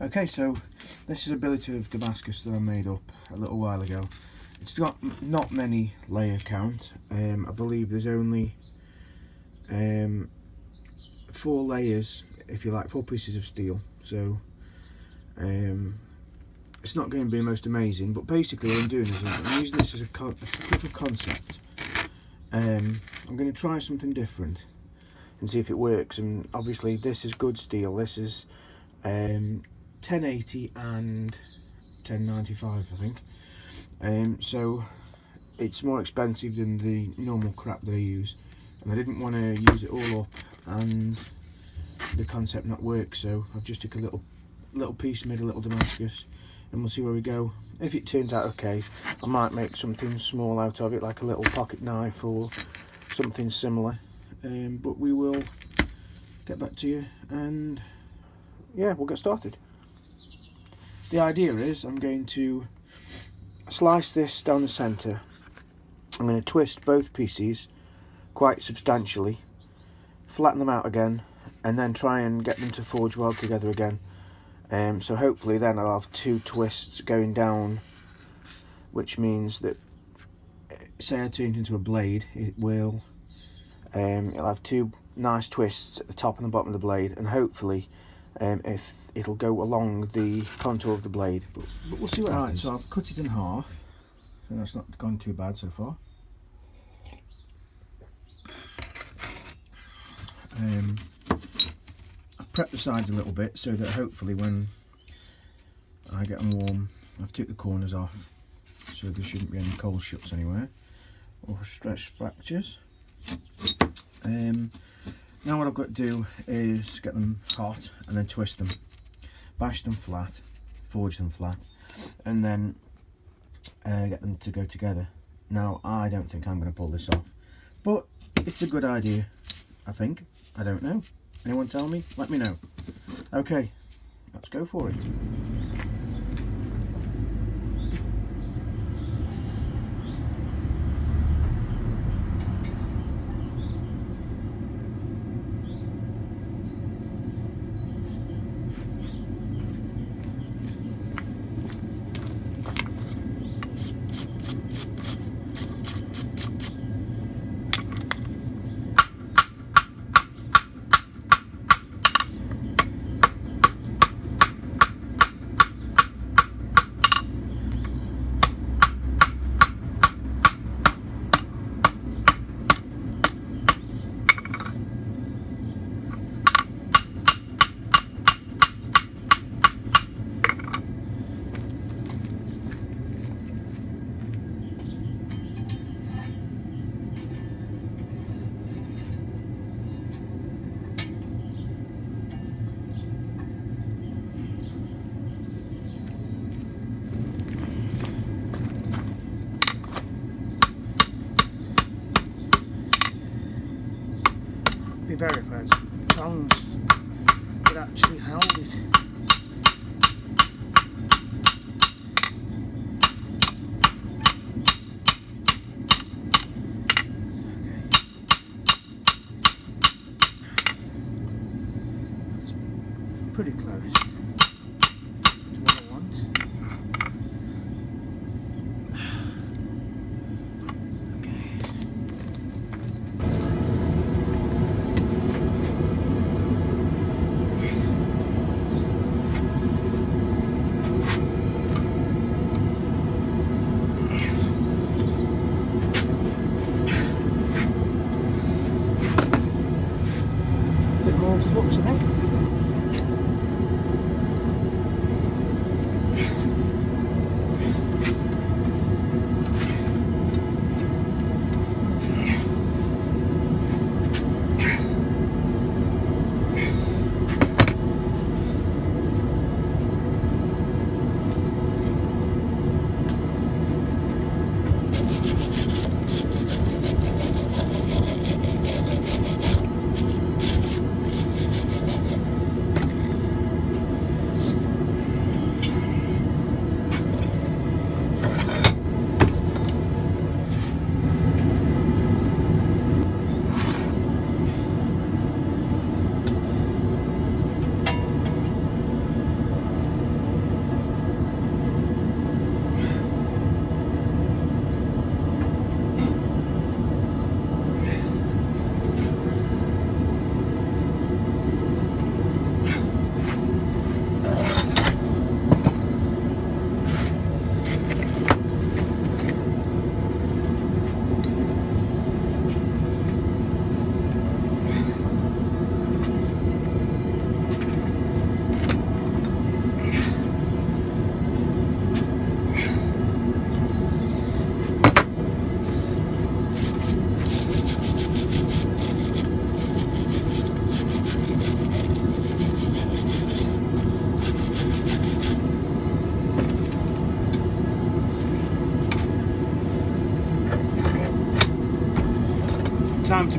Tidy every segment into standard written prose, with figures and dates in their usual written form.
Okay, so this is a billet of Damascus that I made up a little while ago. It's got not many layer count. I believe there's only 4 layers, if you like, 4 pieces of steel. So it's not going to be the most amazing, but basically what I'm doing is I'm using this as a proof of concept. I'm going to try something different and see if it works. And obviously this is good steel. This is 1080 and 1095, I think. So it's more expensive than the normal crap that I use, and I didn't want to use it all up and the concept not work, so I've just took a little piece, made a little Damascus, and we'll see where we go. If it turns out okay, I might make something small out of it, like a little pocket knife or something similar, but we will get back to you and yeah, we'll get started. The idea is I'm going to slice this down the centre. I'm going to twist both pieces quite substantially, flatten them out again, and then try and get them to forge well together again. So hopefully then I'll have 2 twists going down, which means that, say I turn it into a blade, it'll have 2 nice twists at the top and the bottom of the blade, and hopefully if it'll go along the contour of the blade, but we'll see what happens. So I've cut it in half, so that's not gone too bad so far. I've prepped the sides a little bit so that hopefully when I get them warm, I've took the corners off, so there shouldn't be any cold shuts anywhere or stretch fractures. Now what I've got to do is get them hot and then twist them, bash them flat, forge them flat, and then get them to go together. Now I don't think I'm going to pull this off, but it's a good idea, I think. I don't know. Anyone tell me? Let me know. Okay, let's go for it. Be better if I had some tongs that actually held it. That's pretty close to what I want.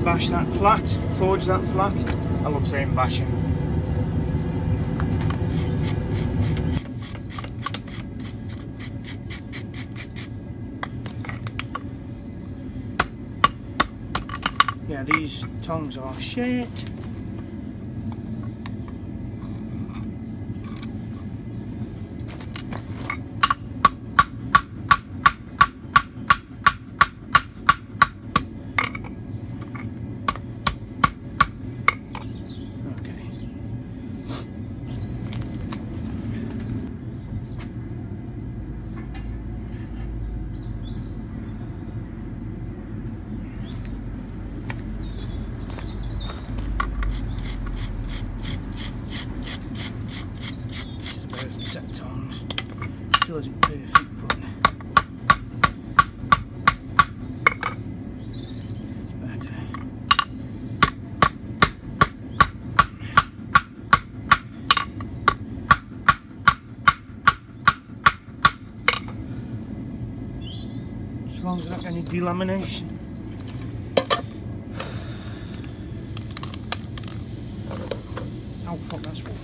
bash that flat, forge that flat. I love saying bashing. Yeah, these tongs are shit. Set tongs. Still isn't perfect, but it's better. As long as I don't get any delamination. Oh fuck, that's what.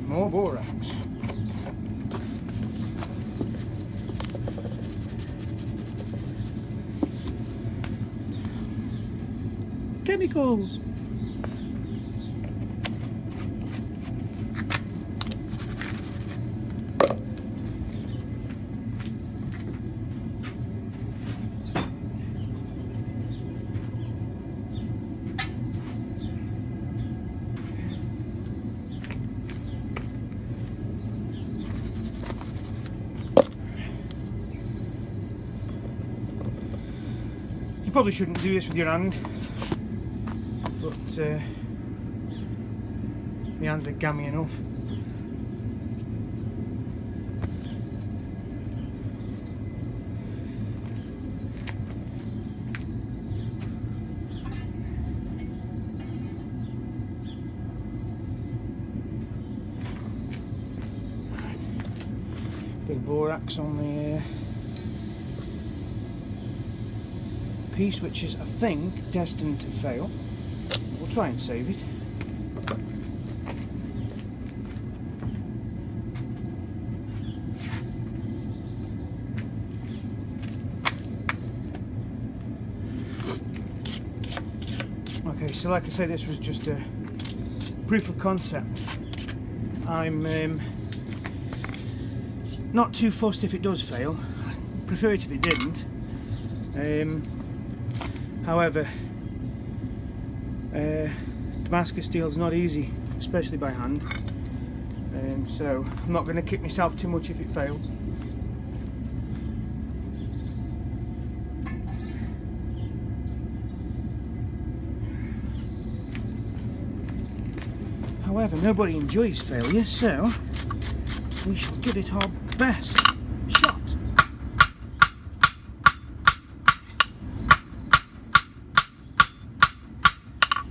More borax. Chemicals. You probably shouldn't do this with your hand, but my hands are gammy enough. Bit of borax on the piece, which is, I think, destined to fail. We'll try and save it. Okay, so like I say, this was just a proof of concept. I'm not too fussed if it does fail. I'd prefer it if it didn't. However, Damascus steel is not easy, especially by hand. So I'm not going to kick myself too much if it fails. However, nobody enjoys failure, so we shall give it our best shot.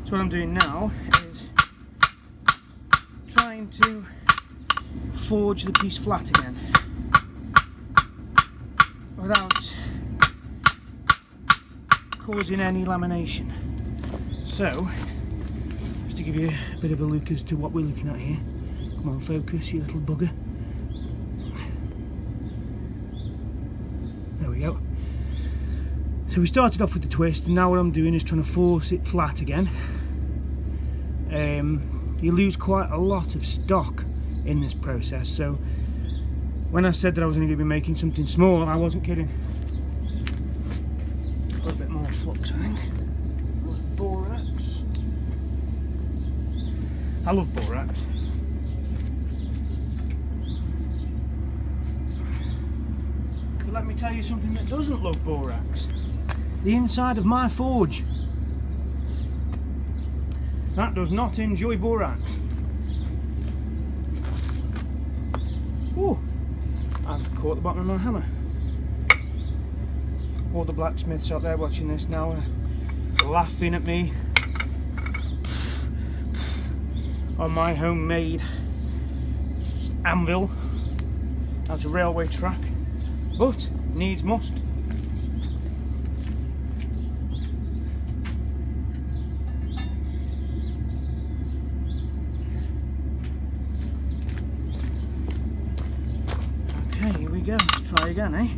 So what I'm doing now is trying to forge the piece flat again without causing any lamination. So, just to give you a bit of a look as to what we're looking at here. Come on, focus, you little bugger. There we go. So we started off with the twist, and now what I'm doing is trying to force it flat again. You lose quite a lot of stock in this process, so when I said that I was only going to be making something small, I wasn't kidding. A little bit more flux, I think. Borax. I love borax. But let me tell you something that doesn't love borax. The inside of my forge. That does not enjoy borax. Oh, I've caught the bottom of my hammer. All the blacksmiths out there watching this now are laughing at me on my homemade anvil out a railway track, but needs must. Okay, here we go. Let's try again, eh?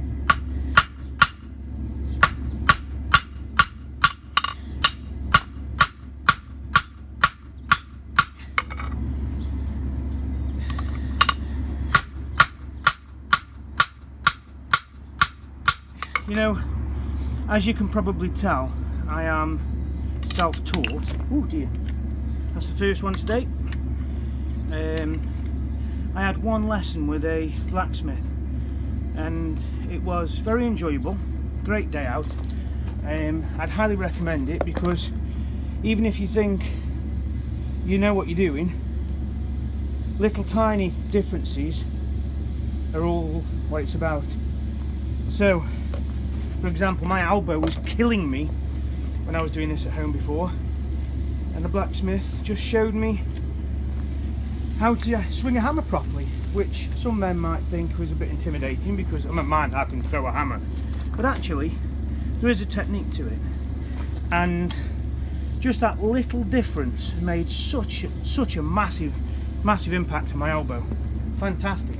You know, as you can probably tell, I am self-taught. Oh dear, that's the first one today. I had one lesson with a blacksmith and it was very enjoyable, great day out. I'd highly recommend it because even if you think you know what you're doing, little tiny differences are all what it's about. So, for example, my elbow was killing me when I was doing this at home before, and the blacksmith just showed me how to swing a hammer properly, which some men might think was a bit intimidating because I can throw a hammer, but actually there is a technique to it, and just that little difference made such a massive impact on my elbow. Fantastic.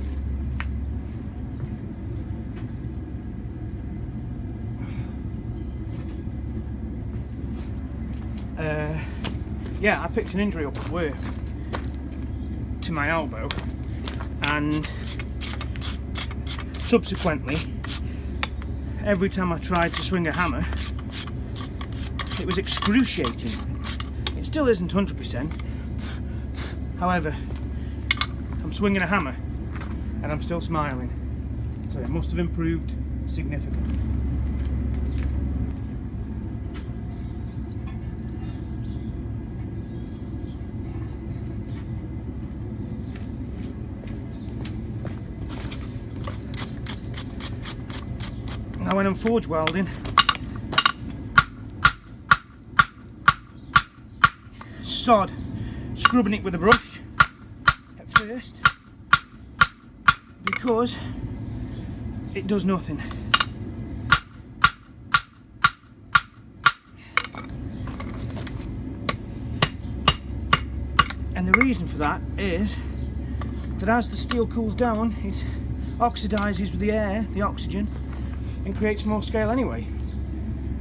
Yeah, I picked an injury up at work to my elbow, and subsequently every time I tried to swing a hammer it was excruciating. It still isn't 100%, however I'm swinging a hammer and I'm still smiling, so it must have improved significantly. Now when I'm forge welding, sod scrubbing it with a brush at first because it does nothing. And the reason for that is that as the steel cools down, it oxidizes with the air, the oxygen, and creates more scale anyway.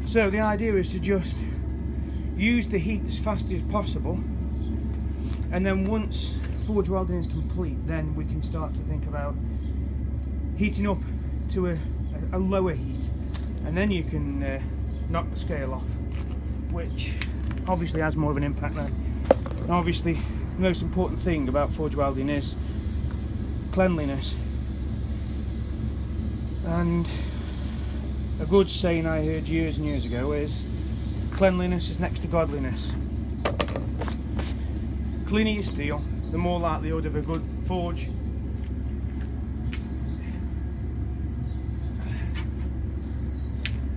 So the idea is to just use the heat as fast as possible, and then once forge welding is complete, then we can start to think about heating up to a lower heat, and then you can knock the scale off, which obviously has more of an impact then. And obviously the most important thing about forge welding is cleanliness, and a good saying I heard years and years ago is cleanliness is next to godliness. The cleaner your steel, the more likelihood of a good forge.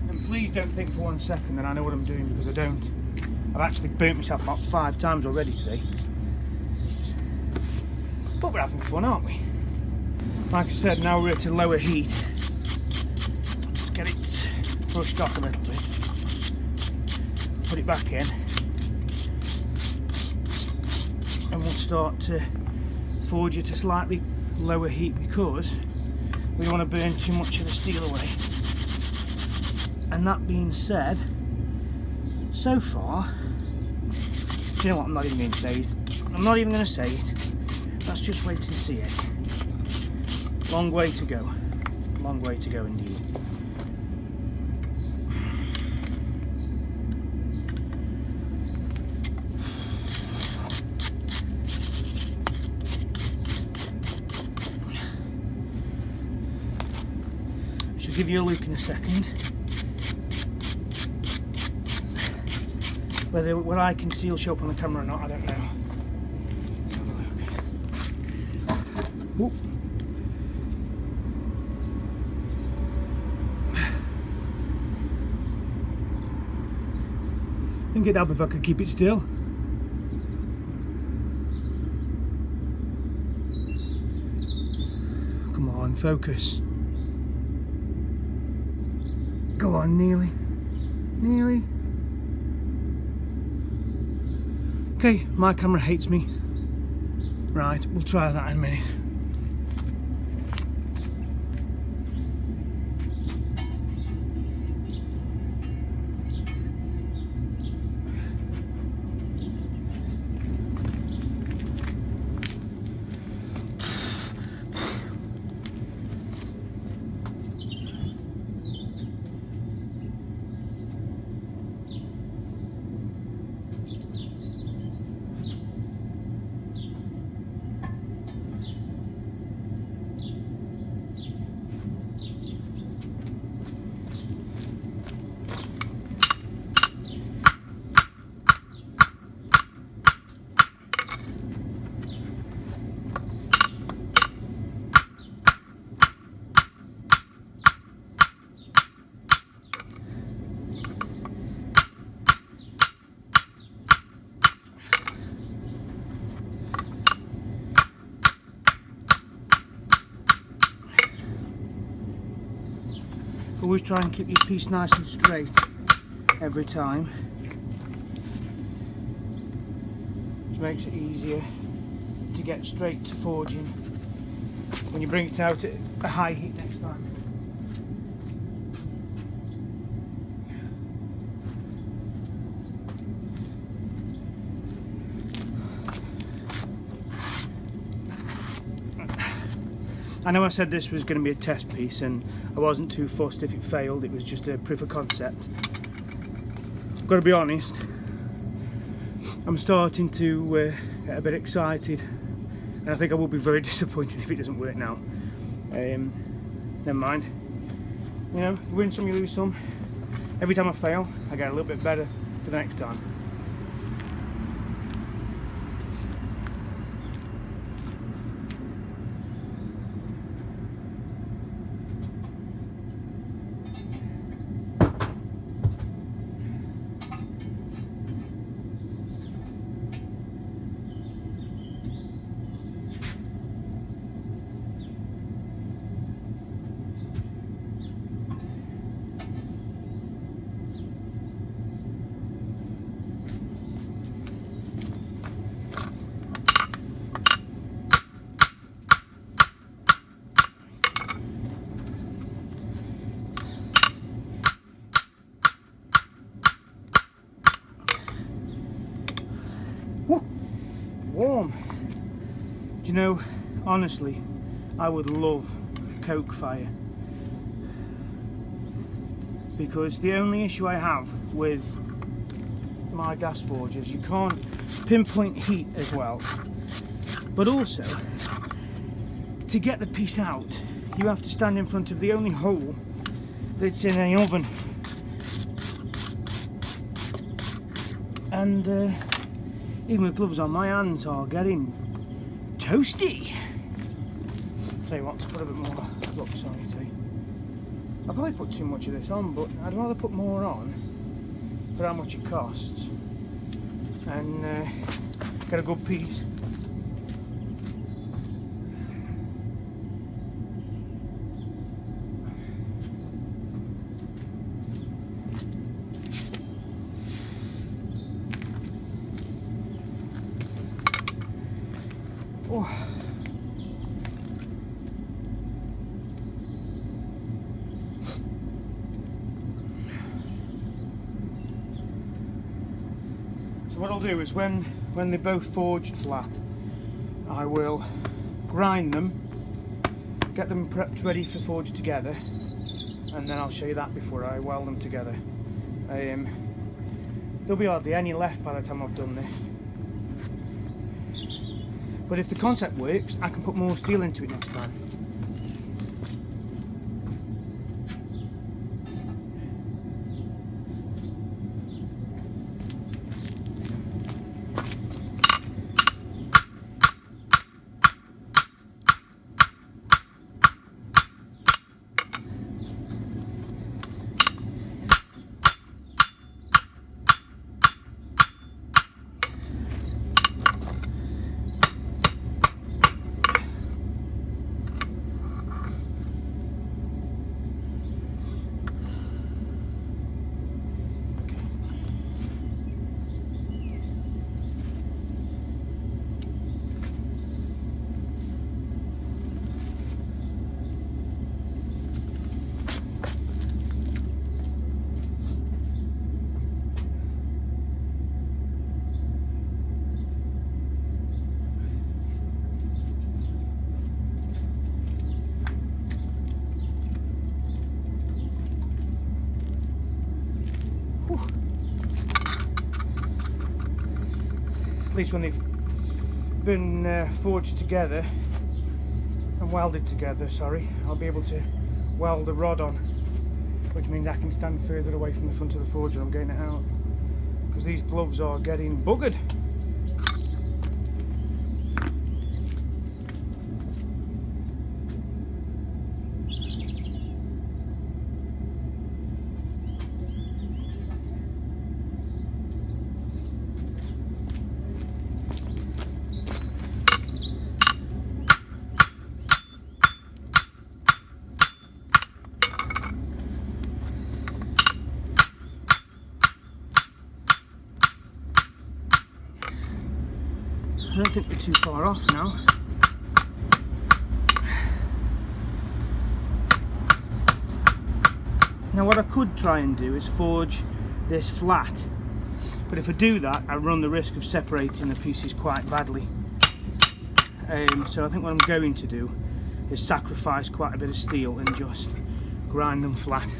And please don't think for 1 second that I know what I'm doing, because I don't. I've actually burnt myself about 5 times already today. But we're having fun, aren't we? Like I said, now we're at a lower heat. Let's get it brushed off a little bit. put it back in, and we'll start to forge it at a slightly lower heat because we don't want to burn too much of the steel away. And that being said, so far, you know what, I'm not even going to say it. I'm not even going to say it. Let's just wait and see it. Long way to go. Long way to go indeed. I'll give you a look in a second. Whether what I can see will show up on the camera or not, I don't know. Let's have a look. Whoop. I think it'd help if I could keep it still. Come on, focus. Go on, nearly. Nearly. Okay, my camera hates me. Right, we'll try that in a minute. Always try and keep your piece nice and straight every time, which makes it easier to get straight to forging when you bring it out at a high heat next time. I know I said this was going to be a test piece and I wasn't too fussed if it failed, it was just a proof of concept. I've got to be honest, I'm starting to get a bit excited and I think I will be very disappointed if it doesn't work now. Never mind. You know, you win some, you lose some. Every time I fail, I get a little bit better for the next time. Warm. Do you know, honestly, I would love coke fire, because the only issue I have with my gas forge is you can't pinpoint heat as well, but also to get the piece out you have to stand in front of the only hole that's in an oven, and even with gloves on, my hands are getting toasty. Tell you what, let's put a bit more gloves on it. I'll probably put too much of this on, but I'd rather put more on for how much it costs and get a good piece. Oh. So what I'll do is when they're both forged flat, I will grind them, get them prepped ready for forge together, and then I'll show you that before I weld them together. There'll be hardly any left by the time I've done this. But if the concept works, I can put more steel into it next time. At least when they've been forged together and welded together, I'll be able to weld the rod on, which means I can stand further away from the front of the forge when I'm getting it out, because these gloves are getting buggered. I don't think we're too far off now. Now what I could try and do is forge this flat, but if I do that I run the risk of separating the pieces quite badly. So I think what I'm going to do is sacrifice quite a bit of steel and just grind them flat.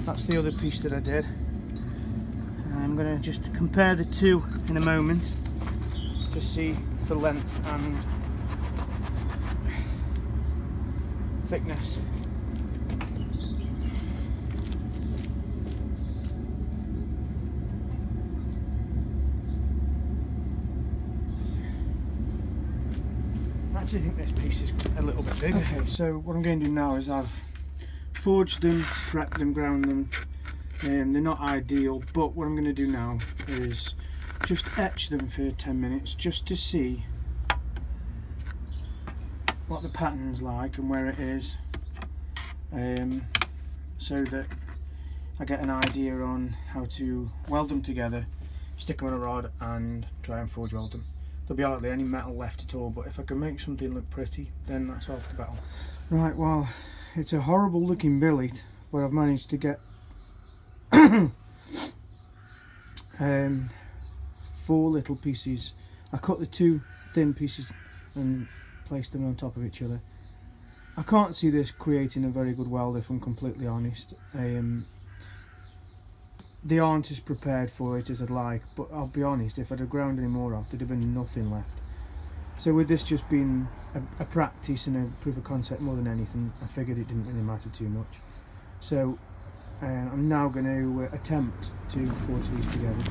That's the other piece that I did. I'm going to just compare the two in a moment to see the length and thickness. I actually think this piece is a little bit bigger. Okay, so what I'm going to do now is I've forged them, prepped them, ground them. They're not ideal, but what I'm going to do now is just etch them for 10 minutes just to see what the pattern's like and where it is, so that I get an idea on how to weld them together, stick them on a rod and try and forge weld them. There'll be hardly any metal left at all, but if I can make something look pretty, then that's half the battle. Right, well, it's a horrible looking billet, but I've managed to get 4 little pieces. I cut the 2 thin pieces and placed them on top of each other. I can't see this creating a very good weld, if I'm completely honest. They aren't as prepared for it as I'd like, but I'll be honest, if I'd have ground any more off, there'd have been nothing left. So with this just being a practice and a proof of concept more than anything, I figured it didn't really matter too much. So I'm now going to attempt to forge these together.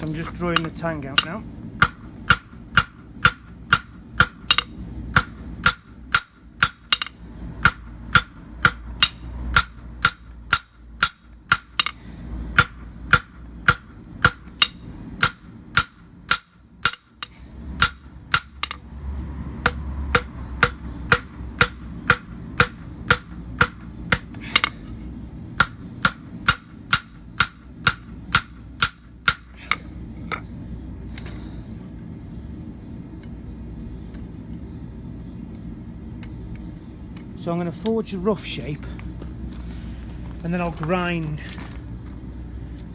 I'm just drawing the tang out now. So I'm going to forge a rough shape and then I'll grind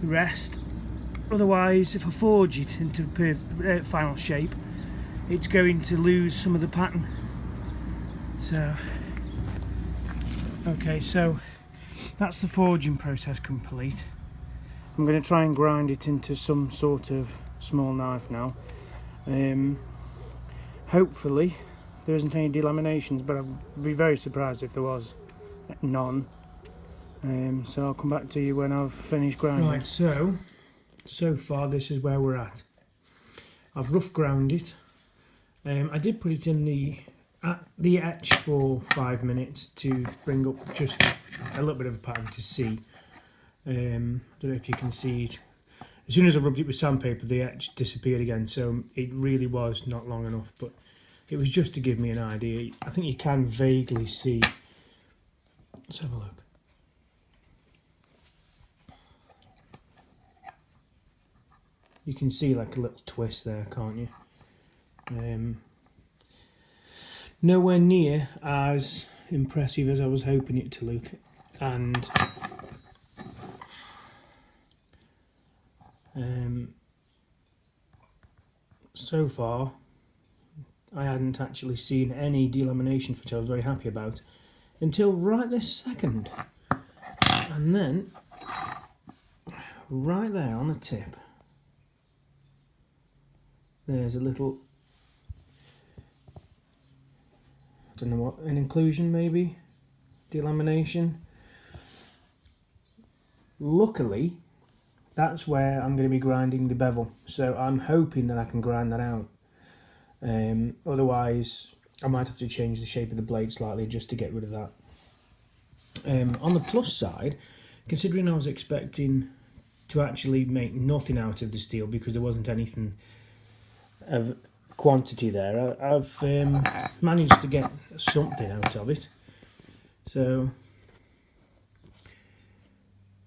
the rest. Otherwise, if I forge it into the final shape, it's going to lose some of the pattern. So, okay, so that's the forging process complete. I'm going to try and grind it into some sort of small knife now. Hopefully there isn't any delaminations, but I'd be very surprised if there was none. So I'll come back to you when I've finished grinding. Right, so far this is where we're at. I've rough ground it. I did put it in the etch for 5 minutes to bring up just a little bit of a pattern to see. I don't know if you can see it. As soon as I rubbed it with sandpaper, the etch disappeared again, so it really was not long enough, but it was just to give me an idea. I think you can vaguely see. Let's have a look. You can see like a little twist there, can't you? Nowhere near as impressive as I was hoping it to look, and so far I hadn't actually seen any delaminations, which I was very happy about, until right this second. And then, right there on the tip, there's a little, I don't know what, an inclusion maybe? Delamination. Luckily, that's where I'm going to be grinding the bevel, so I'm hoping that I can grind that out. Otherwise I might have to change the shape of the blade slightly just to get rid of that. On the plus side, considering I was expecting to actually make nothing out of the steel because there wasn't anything of quantity there, I've managed to get something out of it. So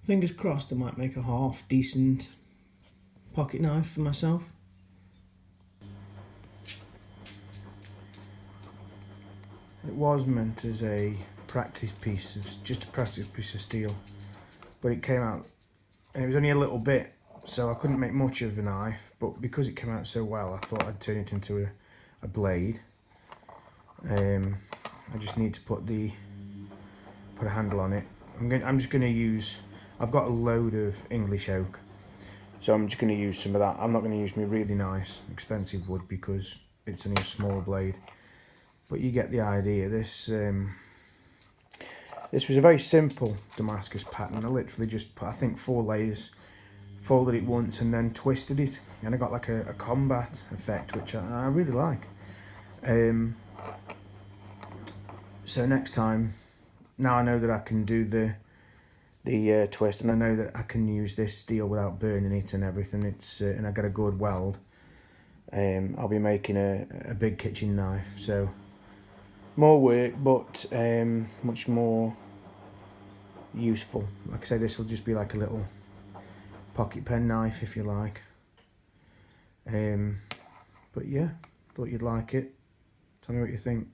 fingers crossed I might make a half decent pocket knife for myself. It was meant as a practice piece, just a practice piece of steel, but it came out, and it was only a little bit, so I couldn't make much of a knife, but because it came out so well, I thought I'd turn it into a blade. I just need to put a handle on it. I'm just going to use, I've got a load of English oak, so I'm just going to use some of that. I'm not going to use my really nice, expensive wood because it's only a small blade. But you get the idea. This was a very simple Damascus pattern. I literally just put, I think, 4 layers, folded it once and then twisted it, and I got like a combat effect, which I really like. So next time, now I know that I can do the twist, and I know that I can use this steel without burning it and everything. And I got a good weld. I'll be making a big kitchen knife, so more work, but much more useful. Like I say, this will just be like a little pocket pen knife, if you like. But yeah, thought you'd like it. Tell me what you think.